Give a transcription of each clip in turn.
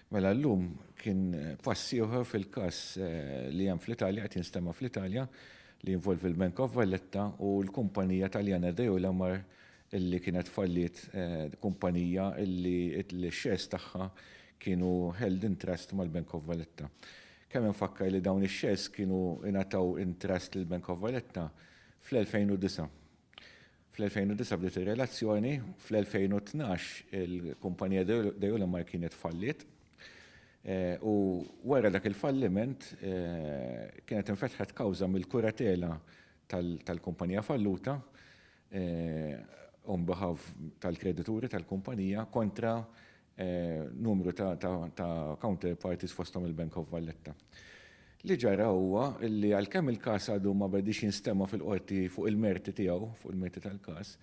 Mela llum kien passi ieħor fil-każ li hemm fl-Italja qed jinstema' fl-Italja li jinvolvi l-Bank of Valletta u l-kumpanija Taljana Deolamar illi kienet fallit kumpanija illi l-shares tagħha kienu held in trust mal-Bank of Valletta. Kemm infakkar li dawn ix-shares kienu ingħataw in trust lill-Bank of Valletta fl-2009. Fl-2009 bdiet ir-relazzjoni, fl-2012 il-kumpanija Deolamar kienet fallit. U wara dak il-falliment kienet infetħet kawża mill-kuratela tal-kumpanija falluta on behalf tal-kredituri tal-kumpanija kontra numru ta' counterparties fosthom il-Bank of Valletta. Li ġara huwa li għalkemm il-każ għadu ma bedix jinstema' fil-qorti fuq il-merti tiegħu, fuq il-merti tal-każ,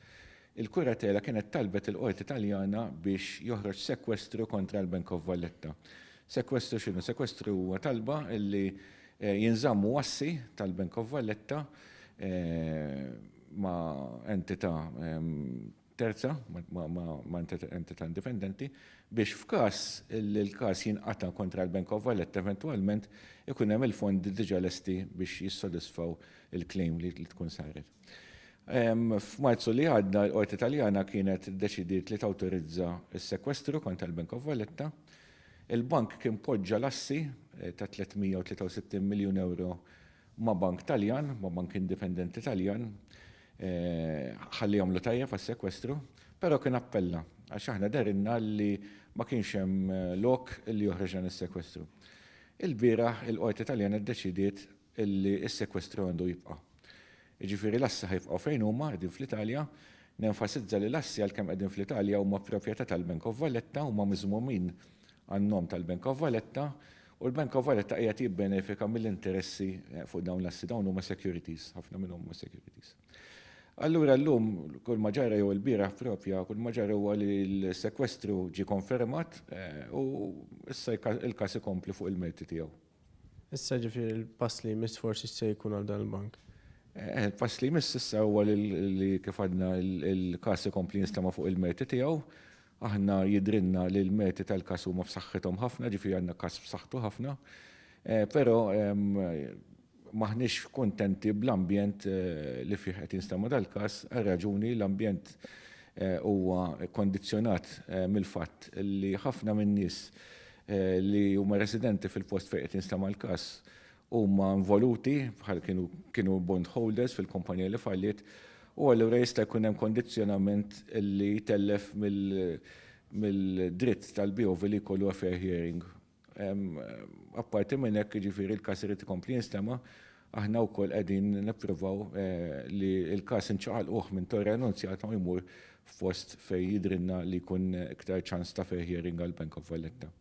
il-kuratela kienet talbet il-qorti Taljana biex joħroġ sekwestru kontra l-Bank of Valletta. Sekwestru x'inhu? Sekwestru huwa talba li jinżammu assi tal-Bank of Valletta ma' entità terza, ma' entità indipendenti, biex f'każ il-każ jinqata' kontra l-Bank of Valletta eventwalment ikun hemm il-fondi diġà lesti biex jissodisfaw il-claim li tkun saret. F'Marzu li għadda l-Qorti Taljana kienet iddeċidiet li tawtorizza s-sekwestru kontra l-Bank of Valletta. Il-bank kien poġġa l-assi ta' 363 miljun euro ma' bank Taljan, ma' bank indipendenti Taljan, ħalli jagħmlu tajjeb għas-sekwestru, però kien appella għax aħna darinna li ma kienx hemm lok li joħroġ dan is-sekwestru. Il-bieraħ il-Qorti Taljana ddeċidiet li s-sekwestru għandu jibqa'. Jiġifieri l-assi ħajbqgħu fejn huma qegħdin fl-Italja, nenfasizza li l-assi għalkemm qegħdin fl-Italja huma proprjetà tal-Bank of Valletta huma miżmumin għan-nom tal-Bank of Valletta u l-Bank of Valletta qiegħed jibbenefika mill-interessi fuq dawn l-assi, dawn huma securities, ħafna minnhom huma securities. Allura llum kull ma ġara jew il-bieraħ propja, kull ma ġara huwa li l-sekwestru ġie konfermat u issa il-każ ikompli fuq il-merti tiegħu. Issa ġifieri il-pass li jmiss forsi se jkun għal dan il-bank. Il-pass li jmiss issa huwa li kif għadna il-każ ikompli jinstema' fuq il-merti tiegħu. Aħna jidrinna li l-merti tal-każ huma f'saħħithom ħafna, ġifieri għandna każ b'saħħtu ħafna, però maħniex kuntenti bl-ambjent li fih qed jinstema' dal-każ għal raġuni l-ambjent huwa kondizzjonat mill-fatt li ħafna min-nies li huma residenti fil-post fejn qed jinstema' l-każ huma involuti bħal kienu bond holders fil-kumpanija li falliet. U allura jista' jkun hemm kondizzjonament li jtellef mill-dritt tal-BOV li jkollu fair hearing. Apparti minn hekk jiġifieri l-każ irid ikompli jinstema', aħna wkoll qegħdin nippruvaw li l-każ inċaqalquh minn torra annunzjata u jmur f'post fejn jidhrilna li jkun iktar ċans ta' fair hearing għall-Bank of Valletta.